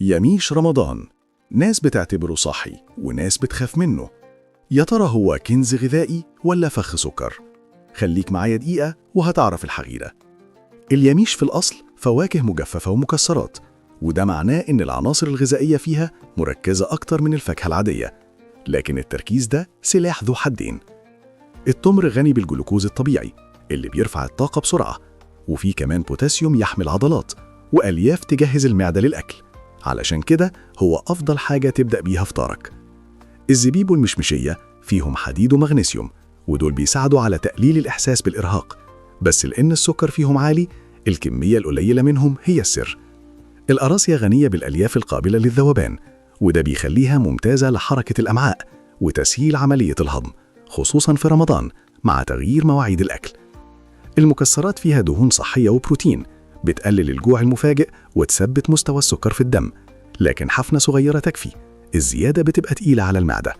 يميش رمضان، ناس بتعتبره صحي وناس بتخاف منه. يا ترى هو كنز غذائي ولا فخ سكر؟ خليك معايا دقيقة وهتعرف الحقيقة. اليميش في الأصل فواكه مجففة ومكسرات، وده معناه إن العناصر الغذائية فيها مركزة أكتر من الفاكهة العادية، لكن التركيز ده سلاح ذو حدين. التمر غني بالجلوكوز الطبيعي اللي بيرفع الطاقة بسرعة، وفيه كمان بوتاسيوم يحمل عضلات وألياف تجهز المعدة للأكل، علشان كده هو أفضل حاجة تبدأ بيها فطارك. الزبيب والمشمشية فيهم حديد ومغنيسيوم، ودول بيساعدوا على تقليل الإحساس بالإرهاق، بس لأن السكر فيهم عالي الكمية القليلة منهم هي السر. القراصية غنية بالألياف القابلة للذوبان، وده بيخليها ممتازة لحركة الأمعاء وتسهيل عملية الهضم، خصوصاً في رمضان مع تغيير مواعيد الأكل. المكسرات فيها دهون صحية وبروتين بتقلل الجوع المفاجئ وتثبت مستوى السكر في الدم، لكن حفنة صغيرة تكفي، الزيادة بتبقى تقيلة على المعدة.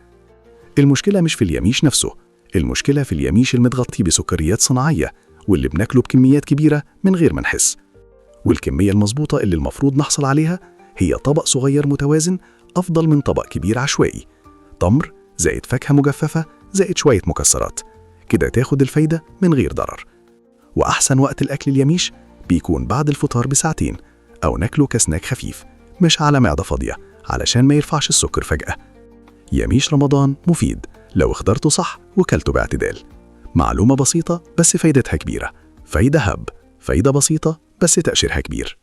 المشكلة مش في اليميش نفسه، المشكلة في اليميش المتغطي بسكريات صناعية واللي بناكله بكميات كبيرة من غير ما نحس. والكمية المظبوطة اللي المفروض نحصل عليها هي طبق صغير متوازن أفضل من طبق كبير عشوائي. تمر زائد فاكهة مجففة زائد شوية مكسرات، كده تاخد الفايدة من غير ضرر. وأحسن وقت الأكل اليميش بيكون بعد الفطار بساعتين، أو ناكله كسناك خفيف مش على معدة فاضية علشان ما يرفعش السكر فجأة. يميش رمضان مفيد لو اخترته صح وكلته باعتدال. معلومة بسيطة بس فايدتها كبيرة، فايدة هب، فايدة بسيطة بس تأثيرها كبير.